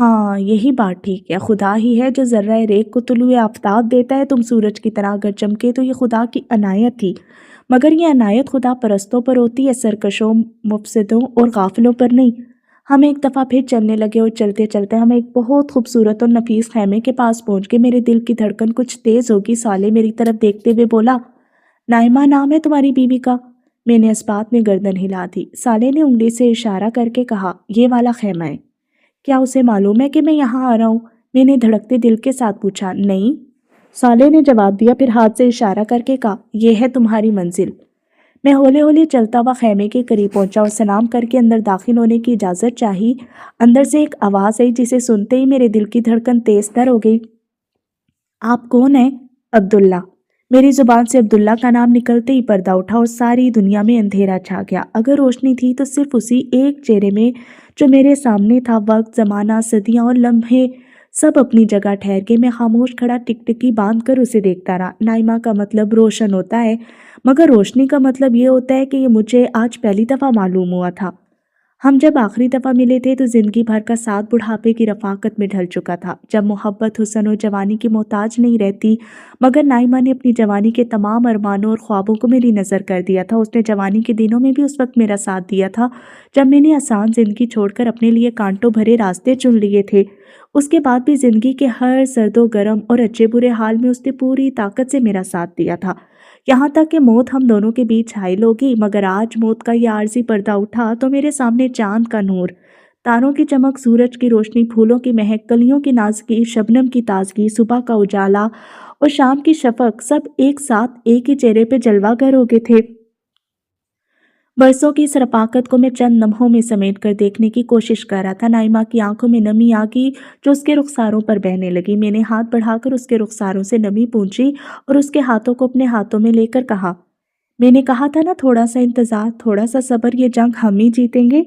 ہاں یہی بات ٹھیک ہے، خدا ہی ہے جو ذرہ ریگ کو طلوع آفتاب دیتا ہے، تم سورج کی طرح اگر چمکے تو یہ خدا کی عنایت تھی، مگر یہ عنایت خدا پرستوں پر ہوتی ہے، سرکشوں، مفسدوں اور غافلوں پر نہیں۔ ہم ایک دفعہ پھر چلنے لگے اور چلتے چلتے ہم ایک بہت خوبصورت اور نفیس خیمے کے پاس پہنچ گئے۔ میرے دل کی دھڑکن کچھ تیز ہوگی، صالح میری طرف دیکھتے ہوئے بولا، نائمہ نام ہے تمہاری بیوی کا؟ میں نے اس بات میں گردن ہلا دی۔ صالح نے انگلی سے اشارہ کر کے کہا، یہ والا خیمہ ہے۔ کیا اسے معلوم ہے کہ میں یہاں آ رہا ہوں؟ میں نے دھڑکتے دل کے ساتھ پوچھا۔ نہیں، صالح نے جواب دیا، پھر ہاتھ سے اشارہ کر کے کہا، یہ ہے تمہاری منزل۔ میں ہولے ہولے چلتا ہوا خیمے کے قریب پہنچا اور سلام کر کے اندر داخل ہونے کی اجازت چاہی۔ اندر سے ایک آواز آئی جسے سنتے ہی میرے دل کی دھڑکن تیز تر ہو گئی۔ آپ کون ہیں؟ عبداللہ۔ میری زبان سے عبداللہ کا نام نکلتے ہی پردہ اٹھا اور ساری دنیا میں اندھیرا چھا گیا۔ اگر روشنی تھی تو صرف اسی ایک چہرے میں جو میرے سامنے تھا۔ وقت، زمانہ، صدیاں اور لمحے سب اپنی جگہ ٹھہر گئے۔ میں خاموش کھڑا ٹکٹکی باندھ کر اسے دیکھتا رہا۔ نائمہ کا مطلب روشن ہوتا ہے، مگر روشنی کا مطلب یہ ہوتا ہے کہ یہ مجھے آج پہلی دفعہ معلوم ہوا تھا۔ ہم جب آخری دفعہ ملے تھے تو زندگی بھر کا ساتھ بڑھاپے کی رفاقت میں ڈھل چکا تھا، جب محبت، حسن اور جوانی کی محتاج نہیں رہتی۔ مگر نائمہ نے اپنی جوانی کے تمام ارمانوں اور خوابوں کو میری نظر کر دیا تھا۔ اس نے جوانی کے دنوں میں بھی اس وقت میرا ساتھ دیا تھا جب میں نے آسان زندگی چھوڑ کر اپنے لیے کانٹوں بھرے راستے چن لیے تھے۔ اس کے بعد بھی زندگی کے ہر سرد و گرم اور اچھے برے حال میں اس نے پوری طاقت سے میرا ساتھ دیا تھا، یہاں تک کہ موت ہم دونوں کے بیچ حائل ہوگی۔ مگر آج موت کا یہ عارضی پردہ اٹھا تو میرے سامنے چاند کا نور، تاروں کی چمک، سورج کی روشنی، پھولوں کی مہک، کلیوں کی نازکی، شبنم کی تازگی، صبح کا اجالا اور شام کی شفق سب ایک ساتھ ایک ہی چہرے پہ جلوہ گر ہو گئے تھے۔ برسوں کی اس رفاقت کو میں چند لمحوں میں سمیٹ کر دیکھنے کی کوشش کر رہا تھا۔ نائمہ کی آنکھوں میں نمی آ گئی جو اس کے رخساروں پر بہنے لگی۔ میں نے ہاتھ بڑھا کر اس کے رخساروں سے نمی پونچھی اور اس کے ہاتھوں کو اپنے ہاتھوں میں لے کر کہا، میں نے کہا تھا نا تھوڑا سا انتظار، تھوڑا سا صبر، یہ جنگ ہم ہی جیتیں گے۔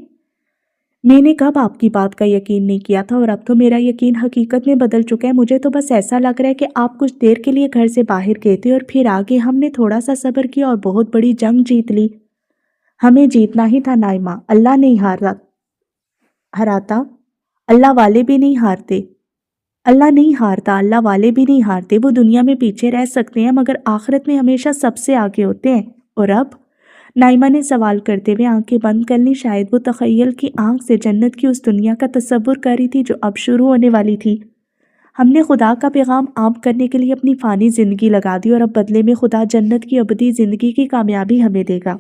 میں نے کب آپ کی بات کا یقین نہیں کیا تھا اور اب تو میرا یقین حقیقت میں بدل چکا ہے۔ مجھے تو بس ایسا لگ رہا ہے کہ آپ کچھ دیر کے لیے گھر سے باہر گئے تھے اور پھر آگے ہم نے تھوڑا سا صبر کیا اور بہت بڑی جنگ جیت لی۔ ہمیں جیتنا ہی تھا نائمہ، اللہ نہیں ہراتا، اللہ والے بھی نہیں ہارتے۔ اللہ نہیں ہارتا، اللہ والے بھی نہیں ہارتے۔ وہ دنیا میں پیچھے رہ سکتے ہیں مگر آخرت میں ہمیشہ سب سے آگے ہوتے ہیں۔ اور اب؟ نائمہ نے سوال کرتے ہوئے آنکھیں بند کر لی۔ شاید وہ تخیل کی آنکھ سے جنت کی اس دنیا کا تصور کر رہی تھی جو اب شروع ہونے والی تھی۔ ہم نے خدا کا پیغام عام کرنے کے لیے اپنی فانی زندگی لگا دی اور اب بدلے میں خدا جنت کی ابدی زندگی کی کامیابی ہمیں دے گا۔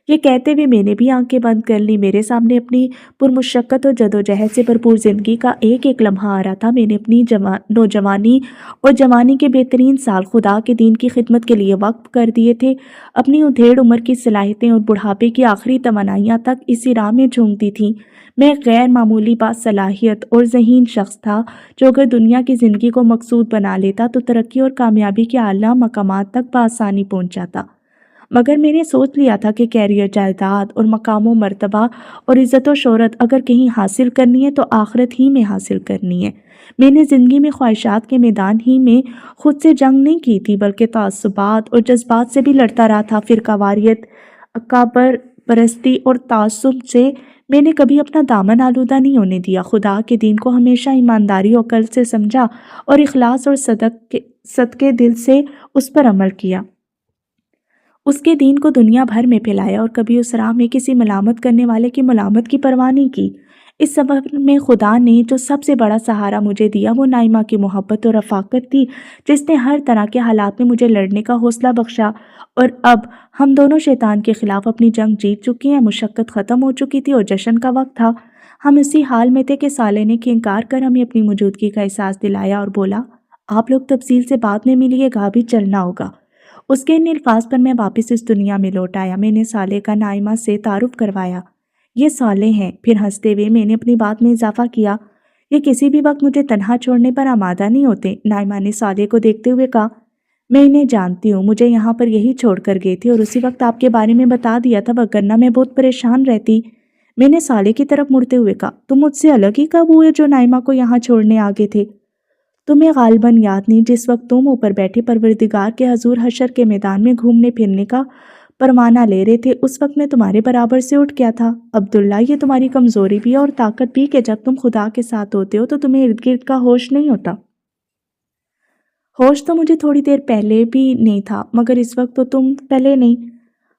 یہ کہتے ہوئے میں نے بھی آنکھیں بند کر لی۔ میرے سامنے اپنی پرمشقت اور جدوجہد سے بھرپور زندگی کا ایک ایک لمحہ آ رہا تھا۔ میں نے اپنی نوجوانی اور جوانی کے بہترین سال خدا کے دین کی خدمت کے لیے وقف کر دیے تھے۔ اپنی ادھیڑ عمر کی صلاحیتیں اور بڑھاپے کی آخری توانائیاں تک اسی راہ میں جھونکتی تھیں۔ میں ایک غیر معمولی باصلاحیت اور ذہین شخص تھا جو اگر دنیا کی زندگی کو مقصود بنا لیتا تو ترقی اور کامیابی کے اعلیٰ مقامات تک بآسانی پہنچ جاتا۔ مگر میں نے سوچ لیا تھا کہ کیریئر، جائیداد اور مقام و مرتبہ اور عزت و شہرت اگر کہیں حاصل کرنی ہے تو آخرت ہی میں حاصل کرنی ہے۔ میں نے زندگی میں خواہشات کے میدان ہی میں خود سے جنگ نہیں کی تھی بلکہ تعصبات اور جذبات سے بھی لڑتا رہا تھا۔ فرقہ واریت، اکابر پرستی اور تعصب سے میں نے کبھی اپنا دامن آلودہ نہیں ہونے دیا۔ خدا کے دین کو ہمیشہ ایمانداری و عقل سے سمجھا اور اخلاص اور صدقے دل سے اس پر عمل کیا۔ اس کے دین کو دنیا بھر میں پھیلایا اور کبھی اس راہ میں کسی ملامت کرنے والے کی ملامت کی پرواہ نہیں کی۔ اس سفر میں خدا نے جو سب سے بڑا سہارا مجھے دیا وہ نائمہ کی محبت اور رفاقت تھی جس نے ہر طرح کے حالات میں مجھے لڑنے کا حوصلہ بخشا۔ اور اب ہم دونوں شیطان کے خلاف اپنی جنگ جیت چکے ہیں۔ مشقت ختم ہو چکی تھی اور جشن کا وقت تھا۔ ہم اسی حال میں تھے کہ صالح نے کھنکار کر ہمیں اپنی موجودگی کا احساس دلایا اور بولا، آپ لوگ تفصیل سے بعد میں ملیے گا، ابھی چلنا ہوگا۔ اس کے ان الفاظ پر میں واپس اس دنیا میں لوٹ آیا۔ میں نے صالح کا نائمہ سے تعارف کروایا، یہ صالح ہیں۔ پھر ہنستے ہوئے میں نے اپنی بات میں اضافہ کیا، یہ کسی بھی وقت مجھے تنہا چھوڑنے پر آمادہ نہیں ہوتے۔ نائمہ نے صالح کو دیکھتے ہوئے کہا، میں انہیں جانتی ہوں، مجھے یہاں پر یہی چھوڑ کر گئی تھی اور اسی وقت آپ کے بارے میں بتا دیا تھا، وگرنہ میں بہت پریشان رہتی۔ میں نے صالح کی طرف مڑتے ہوئے کہا، تم مجھ سے الگ ہی کب ہوئے جو نائمہ کو یہاں چھوڑنے آگے تھے؟ تمہیں غالباً یاد نہیں جس وقت تم اوپر بیٹھے پروردگار کے حضور حشر کے میدان میں گھومنے پھرنے کا پروانہ لے رہے تھے اس وقت میں تمہارے برابر سے اٹھ گیا تھا۔ عبداللہ یہ تمہاری کمزوری بھی ہے اور طاقت بھی کہ جب تم خدا کے ساتھ ہوتے ہو تو تمہیں ارد گرد کا ہوش نہیں ہوتا۔ ہوش تو مجھے تھوڑی دیر پہلے بھی نہیں تھا مگر اس وقت تو تم پہلے نہیں۔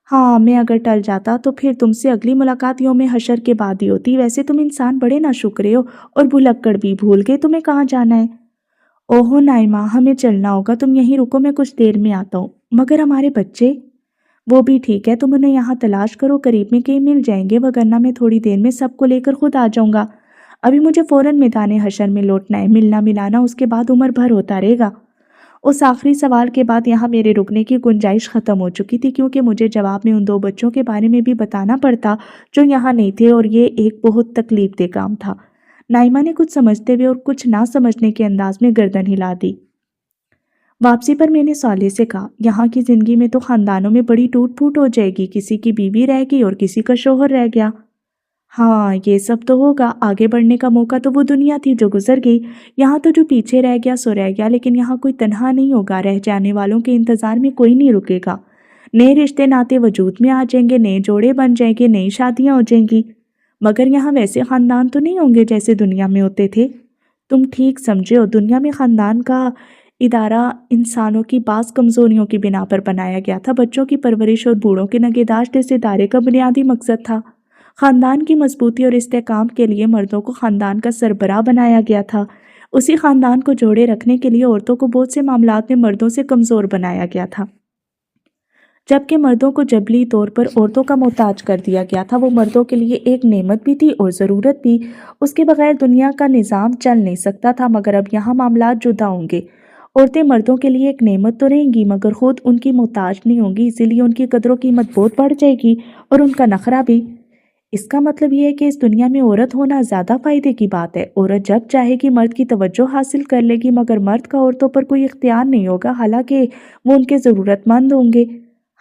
ہاں میں اگر ٹل جاتا تو پھر تم سے اگلی ملاقات یوم حشر کے بعد ہی ہوتی۔ ویسے تم انسان بڑے ناشکرے ہو اور بھلکڑ بھی، بھول گئے تمہیں کہاں جانا ہے۔ اوہو نائمہ ہمیں چلنا ہوگا، تم یہیں رکو، میں کچھ دیر میں آتا ہوں۔ مگر ہمارے بچے؟ وہ بھی ٹھیک ہے، تم انہیں یہاں تلاش کرو، قریب میں کہیں مل جائیں گے، وگرنہ میں تھوڑی دیر میں سب کو لے کر خود آ جاؤں گا۔ ابھی مجھے فوراً میدان حشر میں لوٹنا ہے، ملنا ملانا اس کے بعد عمر بھر ہوتا رہے گا۔ اس آخری سوال کے بعد یہاں میرے رکنے کی گنجائش ختم ہو چکی تھی کیونکہ مجھے جواب میں ان 2 بچوں کے بارے میں بھی بتانا پڑتا جو یہاں نہیں تھے اور یہ ایک بہت تکلیف دہ کام تھا۔ نائمہ نے کچھ سمجھتے ہوئے اور کچھ نہ سمجھنے کے انداز میں گردن ہلا دی۔ واپسی پر میں نے صالح سے کہا، یہاں کی زندگی میں تو خاندانوں میں بڑی ٹوٹ پھوٹ ہو جائے گی، کسی کی بیوی رہ گئی اور کسی کا شوہر رہ گیا۔ ہاں یہ سب تو ہوگا، آگے بڑھنے کا موقع تو وہ دنیا تھی جو گزر گئی، یہاں تو جو پیچھے رہ گیا سو رہ گیا، لیکن یہاں کوئی تنہا نہیں ہوگا، رہ جانے والوں کے انتظار میں کوئی نہیں رکے گا، نئے رشتے ناطے وجود میں آ جائیں گے، نئے جوڑے بن جائیں گے، نئی شادیاں ہو جائیں گی، مگر یہاں ویسے خاندان تو نہیں ہوں گے جیسے دنیا میں ہوتے تھے۔ تم ٹھیک سمجھے ہو، دنیا میں خاندان کا ادارہ انسانوں کی بعض کمزوریوں کی بنا پر بنایا گیا تھا، بچوں کی پرورش اور بوڑھوں کی نگہداشت اس ادارے کا بنیادی مقصد تھا۔ خاندان کی مضبوطی اور استحکام کے لیے مردوں کو خاندان کا سربراہ بنایا گیا تھا، اسی خاندان کو جوڑے رکھنے کے لیے عورتوں کو بہت سے معاملات میں مردوں سے کمزور بنایا گیا تھا۔ جبکہ مردوں کو جبلی طور پر عورتوں کا محتاج کر دیا گیا تھا، وہ مردوں کے لیے ایک نعمت بھی تھی اور ضرورت بھی، اس کے بغیر دنیا کا نظام چل نہیں سکتا تھا، مگر اب یہاں معاملات جدا ہوں گے۔ عورتیں مردوں کے لیے ایک نعمت تو رہیں گی مگر خود ان کی محتاج نہیں ہوں گی، اسی لیے ان کی قدر و قیمت بہت بڑھ جائے گی اور ان کا نخرہ بھی۔ اس کا مطلب یہ ہے کہ اس دنیا میں عورت ہونا زیادہ فائدے کی بات ہے، عورت جب چاہے گی مرد کی توجہ حاصل کر لے گی، مگر مرد کا عورتوں پر کوئی اختیار نہیں ہوگا، حالانکہ وہ ان کے ضرورت مند ہوں گے۔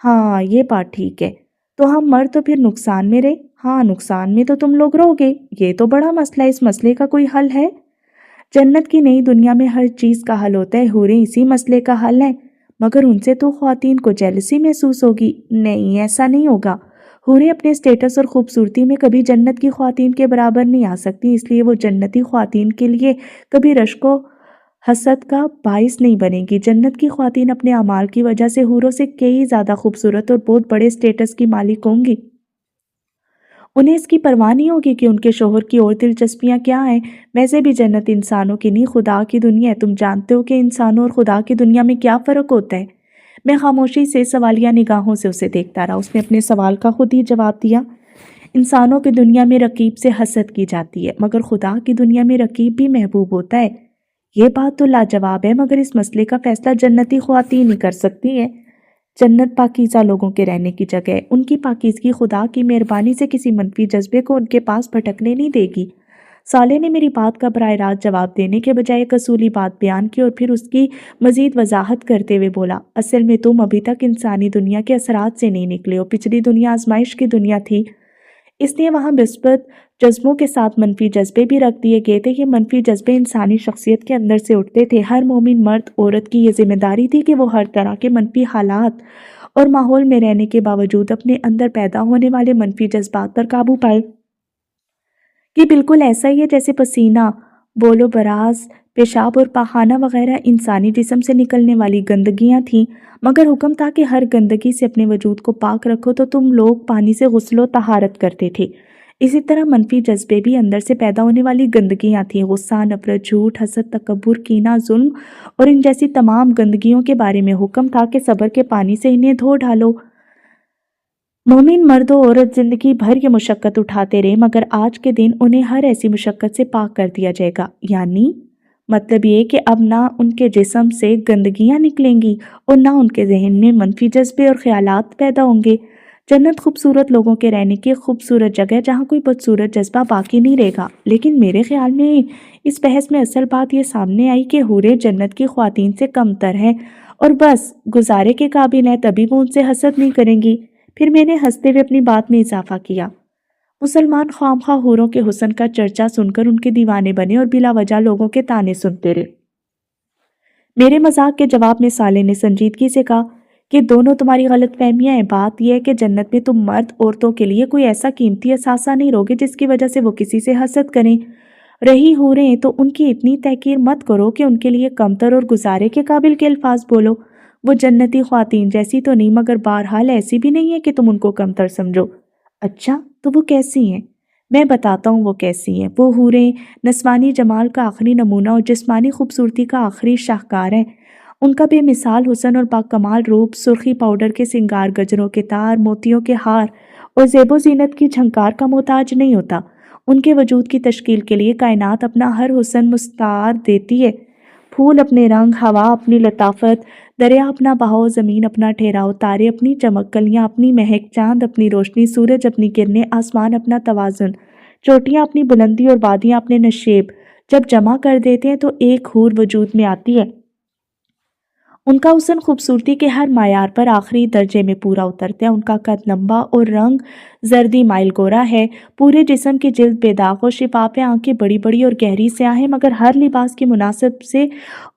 ہاں یہ بات ٹھیک ہے، تو ہم مرد تو پھر نقصان میں رہے؟ ہاں نقصان میں تو تم لوگ رہو گے، یہ تو بڑا مسئلہ ہے، اس مسئلے کا کوئی حل ہے؟ جنت کی نئی دنیا میں ہر چیز کا حل ہوتا ہے، حوریں اسی مسئلے کا حل ہیں، مگر ان سے تو خواتین کو جیلسی محسوس ہوگی۔ نہیں ایسا نہیں ہوگا، حوریں اپنے سٹیٹس اور خوبصورتی میں کبھی جنت کی خواتین کے برابر نہیں آ سکتی، اس لیے وہ جنتی خواتین کے لیے کبھی رشک و حسد کا باعث نہیں بنے گی۔ جنت کی خواتین اپنے اعمال کی وجہ سے حوروں سے کئی زیادہ خوبصورت اور بہت بڑے سٹیٹس کی مالک ہوں گی، انہیں اس کی پرواہ نہیں ہوگی کہ ان کے شوہر کی اور دلچسپیاں کیا ہیں۔ ویسے بھی جنت انسانوں کی نہیں خدا کی دنیا ہے، تم جانتے ہو کہ انسانوں اور خدا کی دنیا میں کیا فرق ہوتا ہے؟ میں خاموشی سے سوالیہ نگاہوں سے اسے دیکھتا رہا، اس نے اپنے سوال کا خود ہی جواب دیا۔ انسانوں کی دنیا میں رقیب سے حسد کی جاتی ہے، مگر خدا کی دنیا میں رقیب بھی محبوب ہوتا ہے۔ یہ بات تو لاجواب ہے، مگر اس مسئلے کا فیصلہ جنتی خواتین ہی کر سکتی ہیں۔ جنت پاکیزہ لوگوں کے رہنے کی جگہ ہے، ان کی پاکیزگی خدا کی مہربانی سے کسی منفی جذبے کو ان کے پاس بھٹکنے نہیں دے گی۔ صالح نے میری بات کا براہ راست جواب دینے کے بجائے ایک اصولی بات بیان کی اور پھر اس کی مزید وضاحت کرتے ہوئے بولا، اصل میں تم ابھی تک انسانی دنیا کے اثرات سے نہیں نکلے ہو، پچھلی دنیا آزمائش کی دنیا تھی، اس لیے وہاں مثبت جذبوں کے ساتھ منفی جذبے بھی رکھ دیے گئے تھے۔ یہ منفی جذبے انسانی شخصیت کے اندر سے اٹھتے تھے، ہر مومن مرد عورت کی یہ ذمہ داری تھی کہ وہ ہر طرح کے منفی حالات اور ماحول میں رہنے کے باوجود اپنے اندر پیدا ہونے والے منفی جذبات پر قابو پائے۔ یہ بالکل ایسا ہی ہے جیسے پسینہ، بول و براز، پیشاب اور پاخانہ وغیرہ انسانی جسم سے نکلنے والی گندگیاں تھیں، مگر حکم تھا کہ ہر گندگی سے اپنے وجود کو پاک رکھو، تو تم لوگ پانی سے غسل و طہارت کرتے تھے۔ اسی طرح منفی جذبے بھی اندر سے پیدا ہونے والی گندگیاں تھیں، غصہ، نفرت، جھوٹ، حسد، تکبر، کینہ، ظلم اور ان جیسی تمام گندگیوں کے بارے میں حکم تھا کہ صبر کے پانی سے انہیں دھو ڈالو۔ مومن مرد و عورت زندگی بھر یہ مشقت اٹھاتے رہے، مگر آج کے دن انہیں ہر ایسی مشقت سے پاک کر دیا جائے گا، یعنی مطلب یہ کہ اب نہ ان کے جسم سے گندگیاں نکلیں گی اور نہ ان کے ذہن میں منفی جذبے اور خیالات پیدا ہوں گے۔ جنت خوبصورت لوگوں کے رہنے کی ایک خوبصورت جگہ جہاں کوئی بدصورت جذبہ باقی نہیں رہے گا، لیکن میرے خیال میں اس بحث میں اصل بات یہ سامنے آئی کہ حوریں جنت کی خواتین سے کم تر ہیں اور بس گزارے کے قابل ہیں، تبھی وہ ان سے حسد نہیں کریں گی۔ پھر میں نے ہنستے ہوئے اپنی بات میں اضافہ کیا، مسلمان خواہ حوروں کے حسن کا چرچا سن کر ان کے دیوانے بنے اور بلا وجہ لوگوں کے طعنے سنتے رہے۔ میرے مذاق کے جواب میں صالح نے سنجیدگی سے کہا، کہ دونوں تمہاری غلط فہمیاں ہیں۔ بات یہ ہے کہ جنت میں تم مرد عورتوں کے لیے کوئی ایسا قیمتی اثاثہ نہیں روگے جس کی وجہ سے وہ کسی سے حسد کریں۔ رہی حوریں تو ان کی اتنی تحقیر مت کرو کہ ان کے لیے کمتر اور گزارے کے قابل کے الفاظ بولو۔ وہ جنتی خواتین جیسی تو نہیں، مگر بہرحال ایسی بھی نہیں ہے کہ تم ان کو کمتر سمجھو۔ اچھا، تو وہ کیسی ہیں؟ میں بتاتا ہوں وہ کیسی ہیں۔ وہ حوریں نسوانی جمال کا آخری نمونہ اور جسمانی خوبصورتی کا آخری شاہکار ہیں۔ ان کا بے مثال حسن اور باکمال روپ سرخی پاؤڈر کے سنگار، گجروں کے تار، موتیوں کے ہار اور زیب و زینت کی جھنکار کا محتاج نہیں ہوتا۔ ان کے وجود کی تشکیل کے لیے کائنات اپنا ہر حسن مستعار دیتی ہے۔ پھول اپنے رنگ، ہوا اپنی لطافت، دریا اپنا بہاؤ، زمین اپنا ٹھہراؤ، تارے اپنی چمک، کلیاں اپنی مہک، چاند اپنی روشنی، سورج اپنی کرنیں، آسمان اپنا توازن، چوٹیاں اپنی بلندی اور وادیاں اپنے نشیب جب جمع کر دیتے ہیں تو ایک حور وجود میں آتی ہے۔ ان کا حسن خوبصورتی کے ہر معیار پر آخری درجے میں پورا اترتا ہے۔ ان کا قد لمبا اور رنگ زردی مائل گورا ہے، پورے جسم کی جلد بے داغ اور شفاف ہے، آنکھیں بڑی بڑی اور گہری سیاہ ہیں مگر ہر لباس کے مناسب سے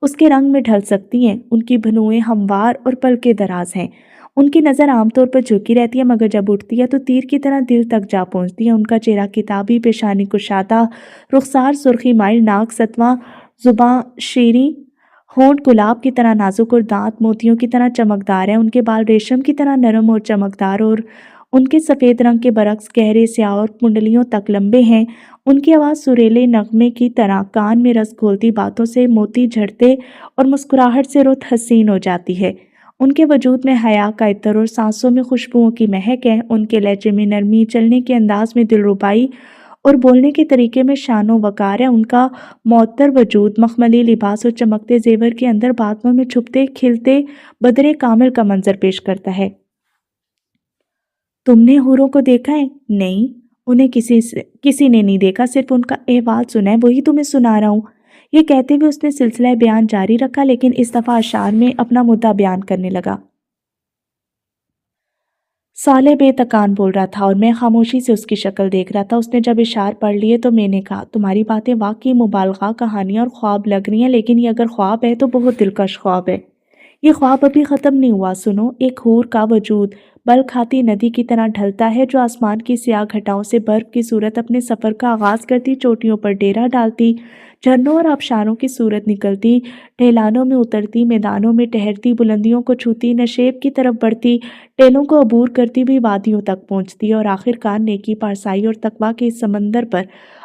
اس کے رنگ میں ڈھل سکتی ہیں۔ ان کی بھنویں ہموار اور پلکیں دراز ہیں۔ ان کی نظر عام طور پر جھکی رہتی ہے مگر جب اٹھتی ہے تو تیر کی طرح دل تک جا پہنچتی ہے۔ ان کا چہرہ کتابی، پیشانی کشادہ، رخسار سرخی مائل، ناک ستواں، زباں شیریں، ہونٹ گلاب کی طرح نازک اور دانت موتیوں کی طرح چمکدار ہیں۔ ان کے بال ریشم کی طرح نرم اور چمکدار اور ان کے سفید رنگ کے برعکس گہرے سیاہ اور کنڈلیوں تک لمبے ہیں۔ ان کی آواز سریلے نغمے کی طرح کان میں رس گھولتی، باتوں سے موتی جھڑتے اور مسکراہٹ سے رت حسین ہو جاتی ہے۔ ان کے وجود میں حیا کا عطر اور سانسوں میں خوشبوؤں کی مہک ہے۔ ان کے لہجے میں نرمی، چلنے کے انداز میں دلربائی اور بولنے کے طریقے میں شان و وقار ہے۔ ان کا معطر وجود، مخملی لباس اور چمکتے زیور کے اندر باتوں میں چھپتے کھلتے بدرِ کامل کا منظر پیش کرتا ہے۔ تم نے حوروں کو دیکھا ہے؟ نہیں، انہیں کسی نے نہیں دیکھا، صرف ان کا احوال سنا ہے، وہی تمہیں سنا رہا ہوں۔ یہ کہتے ہوئے اس نے سلسلہ بیان جاری رکھا لیکن اس دفعہ اشعار میں اپنا مدعا بیان کرنے لگا۔ صالح بے تکان بول رہا تھا اور میں خاموشی سے اس کی شکل دیکھ رہا تھا۔ اس نے جب اشعار پڑھ لیے تو میں نے کہا، تمہاری باتیں واقعی مبالغہ کہانیاں اور خواب لگ رہی ہیں، لیکن یہ اگر خواب ہے تو بہت دلکش خواب ہے۔ یہ خواب ابھی ختم نہیں ہوا۔ سنو، ایک حور کا وجود بل کھاتی ندی کی طرح ڈھلتا ہے جو آسمان کی سیاہ گھٹاؤں سے برف کی صورت اپنے سفر کا آغاز کرتی، چوٹیوں پر ڈیرا ڈالتی، جھرنوں اور آبشاروں کی صورت نکلتی، ڈھلانوں میں اترتی، میدانوں میں ٹہرتی، بلندیوں کو چھوتی، نشیب کی طرف بڑھتی، ٹیلوں کو عبور کرتی ہوئی وادیوں تک پہنچتی اور آخرکار نیکی، پارسائی اور تقویٰ کے اس سمندر پر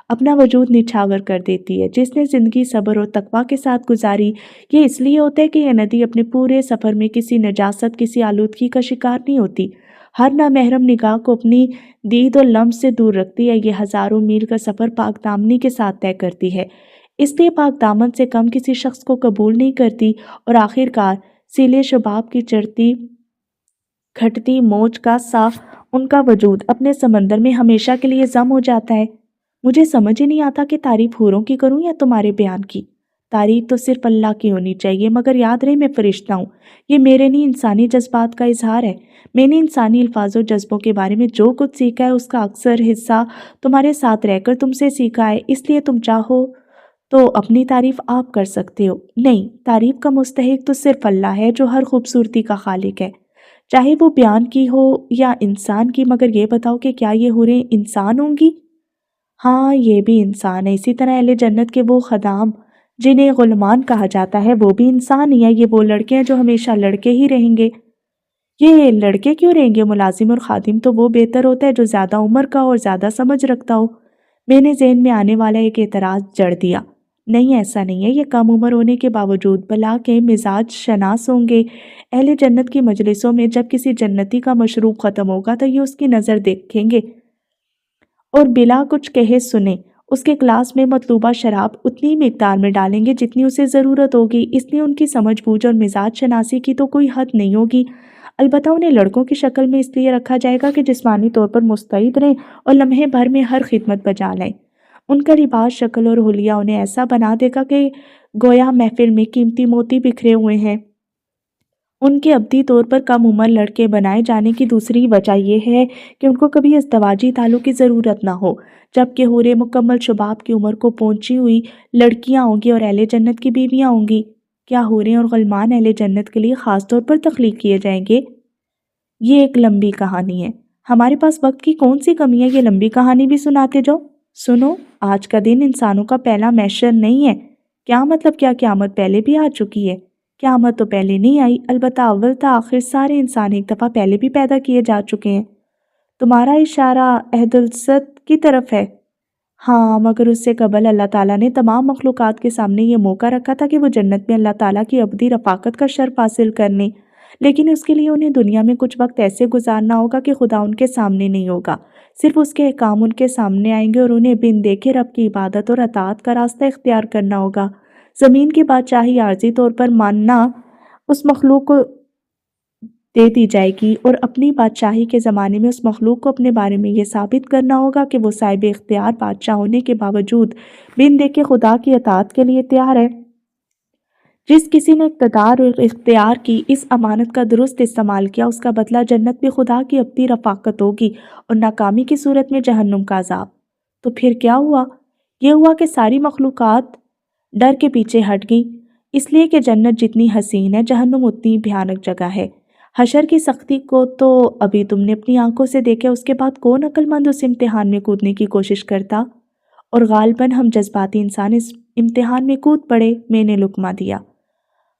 اپنا وجود نچھاور کر دیتی ہے۔ جس نے زندگی صبر اور تقویٰ کے ساتھ گزاری، یہ اس لیے ہوتا ہے کہ یہ ندی اپنے پورے سفر میں کسی نجاست، کسی آلودگی کا شکار نہیں ہوتی، ہر نامحرم نگاہ کو اپنی دید و لمس سے دور رکھتی ہے۔ یہ ہزاروں میل کا سفر پاک دامنی کے ساتھ طے کرتی ہے، اس لیے پاک دامن سے کم کسی شخص کو قبول نہیں کرتی اور آخرکار سیلِ شباب کی چڑھتی گھٹتی موج کا سا ان کا وجود اپنے سمندر میں ہمیشہ کے لیے ضم ہو جاتا ہے۔ مجھے سمجھ ہی نہیں آتا کہ تعریف حوروں کی کروں یا تمہارے بیان کی۔ تعریف تو صرف اللہ کی ہونی چاہیے، مگر یاد رہے میں فرشتہ ہوں، یہ میرے نہیں انسانی جذبات کا اظہار ہے۔ میں نے انسانی الفاظ و جذبوں کے بارے میں جو کچھ سیکھا ہے اس کا اکثر حصہ تمہارے ساتھ رہ کر تم سے سیکھا ہے، اس لیے تم چاہو تو اپنی تعریف آپ کر سکتے ہو۔ نہیں، تعریف کا مستحق تو صرف اللہ ہے جو ہر خوبصورتی کا خالق ہے، چاہے وہ بیان کی ہو یا انسان کی۔ مگر یہ بتاؤ کہ کیا یہ حوریں انسان ہوں گی؟ ہاں، یہ بھی انسان ہے۔ اسی طرح اہل جنت کے وہ خدام جنہیں غلمان کہا جاتا ہے وہ بھی انسان ہی ہیں۔ یہ وہ لڑکے ہیں جو ہمیشہ لڑکے ہی رہیں گے۔ یہ لڑکے کیوں رہیں گے؟ ملازم اور خادم تو وہ بہتر ہوتا ہے جو زیادہ عمر کا اور زیادہ سمجھ رکھتا ہو۔ میں نے ذہن میں آنے والا ایک اعتراض جڑ دیا۔ نہیں، ایسا نہیں ہے، یہ کم عمر ہونے کے باوجود بلا کے مزاج شناس ہوں گے۔ اہل جنت کی مجلسوں میں جب کسی جنتی کا مشروب ختم ہوگا تو یہ اس کی نظر دیکھیں گے اور بلا کچھ کہے سنے اس کے گلاس میں مطلوبہ شراب اتنی مقدار میں ڈالیں گے جتنی اسے ضرورت ہوگی۔ اس لیے ان کی سمجھ بوجھ اور مزاج شناسی کی تو کوئی حد نہیں ہوگی۔ البتہ انہیں لڑکوں کی شکل میں اس لیے رکھا جائے گا کہ جسمانی طور پر مستعد رہیں اور لمحے بھر میں ہر خدمت بجا لائیں۔ ان کا لباس، شکل اور حلیہ انہیں ایسا بنا دے گا کہ گویا محفل میں قیمتی موتی بکھرے ہوئے ہیں۔ ان کے ابدی طور پر کم عمر لڑکے بنائے جانے کی دوسری وجہ یہ ہے کہ ان کو کبھی ازدواجی تعلق کی ضرورت نہ ہو، جبکہ حوریں مکمل شباب کی عمر کو پہنچی ہوئی لڑکیاں ہوں گی اور اہل جنت کی بیویاں ہوں گی۔ کیا حوریں اور غلمان اہل جنت کے لیے خاص طور پر تخلیق کیے جائیں گے؟ یہ ایک لمبی کہانی ہے، ہمارے پاس وقت کی کون سی کمی ہے، یہ لمبی کہانی بھی سناتے جاؤ۔ سنو، آج کا دن انسانوں کا پہلا محشر نہیں ہے۔ کیا مطلب؟ کیا قیامت پہلے بھی آ چکی ہے؟ قیامت تو پہلے نہیں آئی، البتہ اول تا آخر سارے انسان ایک دفعہ پہلے بھی پیدا کیے جا چکے ہیں۔ تمہارا اشارہ عہد الست کی طرف ہے۔ ہاں، مگر اس سے قبل اللہ تعالیٰ نے تمام مخلوقات کے سامنے یہ موقع رکھا تھا کہ وہ جنت میں اللہ تعالیٰ کی ابدی رفاقت کا شرف حاصل کرنے، لیکن اس کے لیے انہیں دنیا میں کچھ وقت ایسے گزارنا ہوگا کہ خدا ان کے سامنے نہیں ہوگا، صرف اس کے احکام ان کے سامنے آئیں گے اور انہیں بن دیکھے رب کی عبادت اور اطاعت کا راستہ اختیار کرنا ہوگا۔ زمین کی بادشاہی عارضی طور پر ماننا اس مخلوق کو دے دی جائے گی، اور اپنی بادشاہی کے زمانے میں اس مخلوق کو اپنے بارے میں یہ ثابت کرنا ہوگا کہ وہ صاحب اختیار بادشاہ ہونے کے باوجود بن دیکھے خدا کی اطاعت کے لیے تیار ہے۔ جس کسی نے اقتدار اور اختیار کی اس امانت کا درست استعمال کیا، اس کا بدلہ جنت میں خدا کی ابدی رفاقت ہوگی اور ناکامی کی صورت میں جہنم کا عذاب۔ تو پھر کیا ہوا؟ یہ ہوا کہ ساری مخلوقات ڈر کے پیچھے ہٹ گئی، اس لیے کہ جنت جتنی حسین ہے، جہنم اتنی بھیانک جگہ ہے۔ حشر کی سختی کو تو ابھی تم نے اپنی آنکھوں سے دیکھا، اس کے بعد کون عقل مند اس امتحان میں کودنے کی کوشش کرتا؟ اور غالباً ہم جذباتی انسان اس امتحان میں کود پڑے۔ میں نے لقمہ دیا۔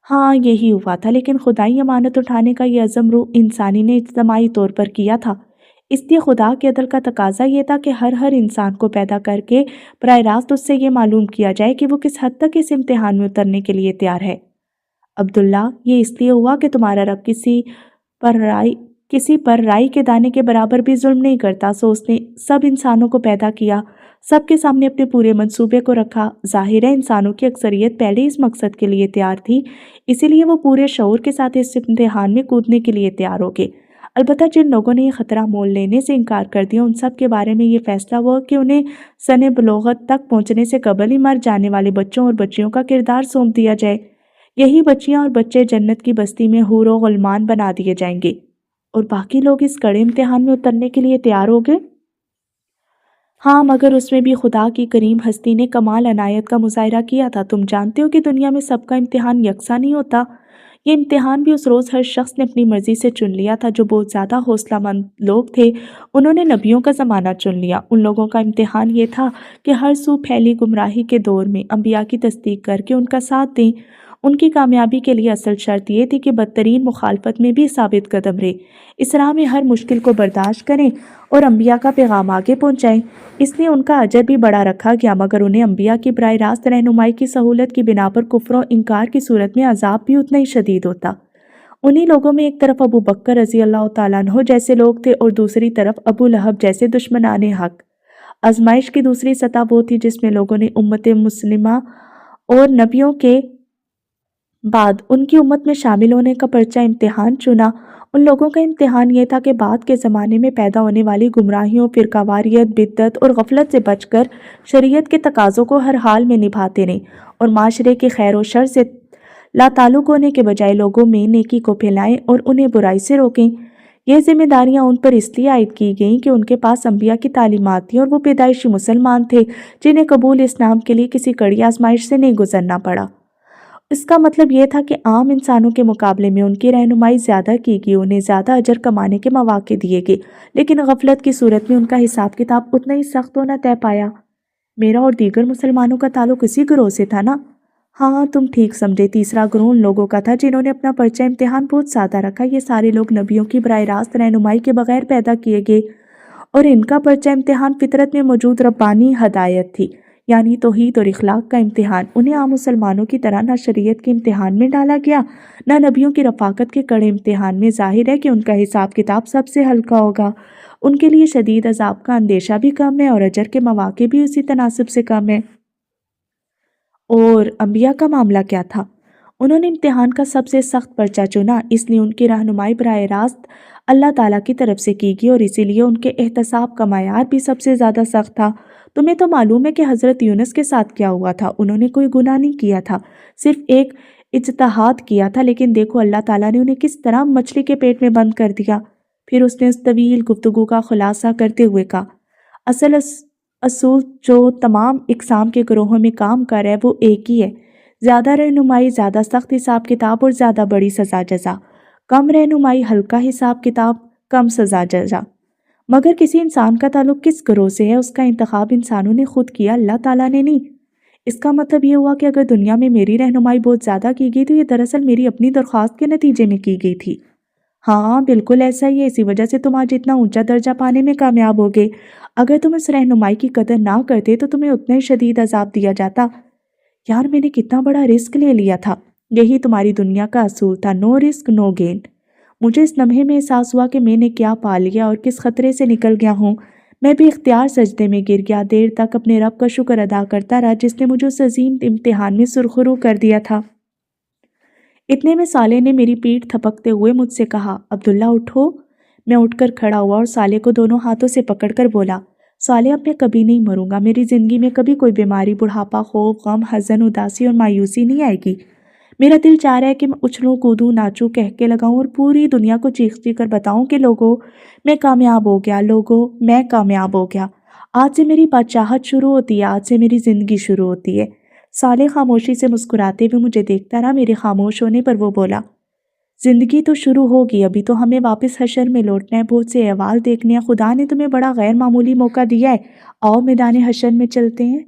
ہاں، یہی ہوا تھا، لیکن خدائی امانت اٹھانے کا یہ عزم روح انسانی نے اجتماعی طور پر کیا تھا۔ اس لیے خدا کے عدل کا تقاضا یہ تھا کہ ہر انسان کو پیدا کر کے براہ راست اس سے یہ معلوم کیا جائے کہ وہ کس حد تک اس امتحان میں اترنے کے لیے تیار ہے۔ عبداللہ، یہ اس لیے ہوا کہ تمہارا رب کسی پر رائی کے دانے کے برابر بھی ظلم نہیں کرتا، سو اس نے سب انسانوں کو پیدا کیا، سب کے سامنے اپنے پورے منصوبے کو رکھا۔ ظاہر ہے انسانوں کی اکثریت پہلے اس مقصد کے لیے تیار تھی، اسی لیے وہ پورے شعور کے ساتھ اس امتحان میں کودنے کے لیے تیار ہو گئے۔ البتہ جن لوگوں نے یہ خطرہ مول لینے سے انکار کر دیا، ان سب کے بارے میں یہ فیصلہ ہوا کہ انہیں سن بلوغت تک پہنچنے سے قبل ہی مر جانے والے بچوں اور بچیوں کا کردار سونپ دیا جائے۔ یہی بچیاں اور بچے جنت کی بستی میں حور و غلمان بنا دیے جائیں گے، اور باقی لوگ اس کڑے امتحان میں اترنے کے لیے تیار ہو گئے۔ ہاں، مگر اس میں بھی خدا کی کریم ہستی نے کمال عنایت کا مظاہرہ کیا تھا۔ تم جانتے ہو کہ دنیا میں سب کا امتحان یکساں نہیں ہوتا۔ یہ امتحان بھی اس روز ہر شخص نے اپنی مرضی سے چن لیا تھا۔ جو بہت زیادہ حوصلہ مند لوگ تھے، انہوں نے نبیوں کا زمانہ چن لیا۔ ان لوگوں کا امتحان یہ تھا کہ ہر سو پھیلی گمراہی کے دور میں انبیاء کی تصدیق کر کے ان کا ساتھ دیں۔ ان کی کامیابی کے لیے اصل شرط یہ تھی کہ بدترین مخالفت میں بھی ثابت قدم رہے، اس راہ میں ہر مشکل کو برداشت کریں اور انبیاء کا پیغام آگے پہنچائیں۔ اس لیے ان کا اجر بھی بڑا رکھا گیا، مگر انہیں انبیاء کی براہ راست رہنمائی کی سہولت کی بنا پر کفر و انکار کی صورت میں عذاب بھی اتنا ہی شدید ہوتا۔ انہی لوگوں میں ایک طرف ابو بکر رضی اللہ تعالیٰ عنہ جیسے لوگ تھے اور دوسری طرف ابو لہب جیسے دشمنان حق۔ آزمائش کی دوسری سطح وہ تھی جس میں لوگوں نے امت مسلمہ اور نبیوں کے بعد ان کی امت میں شامل ہونے کا پرچہ امتحان چنا۔ ان لوگوں کا امتحان یہ تھا کہ بعد کے زمانے میں پیدا ہونے والی گمراہیوں، فرقہ واریت، بدعت اور غفلت سے بچ کر شریعت کے تقاضوں کو ہر حال میں نبھاتے رہیں اور معاشرے کے خیر و شر سے لا تعلق ہونے کے بجائے لوگوں میں نیکی کو پھیلائیں اور انہیں برائی سے روکیں۔ یہ ذمہ داریاں ان پر اس لیے عائد کی گئیں کہ ان کے پاس انبیاء کی تعلیمات تھیں اور وہ پیدائشی مسلمان تھے جنہیں قبول اسلام کے لیے کسی کڑی آزمائش سے نہیں گزرنا پڑا۔ اس کا مطلب یہ تھا کہ عام انسانوں کے مقابلے میں ان کی رہنمائی زیادہ کی گئی، انہیں زیادہ اجر کمانے کے مواقع دیے گئے، لیکن غفلت کی صورت میں ان کا حساب کتاب اتنا ہی سخت ہونا طے پایا۔ میرا اور دیگر مسلمانوں کا تعلق اسی گروہ سے تھا نا؟ ہاں، تم ٹھیک سمجھے۔ تیسرا گروہ ان لوگوں کا تھا جنہوں نے اپنا پرچہ امتحان بہت سادہ رکھا۔ یہ سارے لوگ نبیوں کی براہ راست رہنمائی کے بغیر پیدا کیے گئے، اور ان کا پرچہ امتحان فطرت میں موجود ربانی ہدایت تھی، یعنی توحید اور اخلاق کا امتحان۔ انہیں عام مسلمانوں کی طرح نہ شریعت کے امتحان میں ڈالا گیا، نہ نبیوں کی رفاقت کے کڑے امتحان میں۔ ظاہر ہے کہ ان کا حساب کتاب سب سے ہلکا ہوگا، ان کے لیے شدید عذاب کا اندیشہ بھی کم ہے اور اجر کے مواقع بھی اسی تناسب سے کم ہے۔ اور انبیاء کا معاملہ کیا تھا؟ انہوں نے امتحان کا سب سے سخت پرچہ چنا، اس لیے ان کی رہنمائی براہ راست اللہ تعالیٰ کی طرف سے کی گئی، اور اسی لیے ان کے احتساب کا معیار بھی سب سے زیادہ سخت تھا۔ تمہیں تو معلوم ہے کہ حضرت یونس کے ساتھ کیا ہوا تھا۔ انہوں نے کوئی گناہ نہیں کیا تھا، صرف ایک اجتہاد کیا تھا، لیکن دیکھو اللہ تعالیٰ نے انہیں کس طرح مچھلی کے پیٹ میں بند کر دیا۔ پھر اس نے اس طویل گفتگو کا خلاصہ کرتے ہوئے کہا، اصول جو تمام اقسام کے گروہوں میں کام کر ہے وہ ایک ہی ہے۔ زیادہ رہنمائی زیادہ سخت حساب کتاب اور زیادہ بڑی سزا جزا، کم رہنمائی ہلکا حساب کتاب کم سزا جزا۔ مگر کسی انسان کا تعلق کس گروہ سے ہے، اس کا انتخاب انسانوں نے خود کیا، اللہ تعالیٰ نے نہیں۔ اس کا مطلب یہ ہوا کہ اگر دنیا میں میری رہنمائی بہت زیادہ کی گئی تو یہ دراصل میری اپنی درخواست کے نتیجے میں کی گئی تھی۔ ہاں بالکل ایسا ہی ہے، اسی وجہ سے تم آج اتنا اونچا درجہ پانے میں کامیاب ہوگے۔ اگر تم اس رہنمائی کی قدر نہ کرتے تو تمہیں اتنا ہی شدید عذاب دیا جاتا۔ یار میں نے کتنا بڑا رسک لے لیا تھا، یہی تمہاری دنیا کا اصول تھا، نو رسک نو گین۔ مجھے اس لمحے میں احساس ہوا کہ میں نے کیا پا لیا اور کس خطرے سے نکل گیا ہوں۔ میں بھی اختیار سجدے میں گر گیا، دیر تک اپنے رب کا شکر ادا کرتا رہا جس نے مجھے اس عظیم امتحان میں سرخرو کر دیا تھا۔ اتنے میں صالح نے میری پیٹھ تھپکتے ہوئے مجھ سے کہا، عبداللہ اٹھو۔ میں اٹھ کر کھڑا ہوا اور صالح کو دونوں ہاتھوں سے پکڑ کر بولا، صالح اب میں کبھی نہیں مروں گا، میری زندگی میں کبھی کوئی بیماری، بڑھاپا، خوف، غم، حزن، اداسی اور مایوسی نہیں آئے گی۔ میرا دل چاہ رہا ہے کہ میں اچھلوں کودوں، ناچوں، کہکے لگاؤں اور پوری دنیا کو چیخ چیخ کر بتاؤں کہ لوگوں میں کامیاب ہو گیا، لوگوں میں کامیاب ہو گیا۔ آج سے میری بادشاہت شروع ہوتی ہے، آج سے میری زندگی شروع ہوتی ہے۔ صالح خاموشی سے مسکراتے ہوئے مجھے دیکھتا رہا، میرے خاموش ہونے پر وہ بولا، زندگی تو شروع ہوگی، ابھی تو ہمیں واپس حشر میں لوٹنا ہے، بہت سے احوال دیکھنے ہیں، خدا نے تمہیں بڑا غیر معمولی موقع دیا ہے، آؤ میدان حشر میں چلتے ہیں۔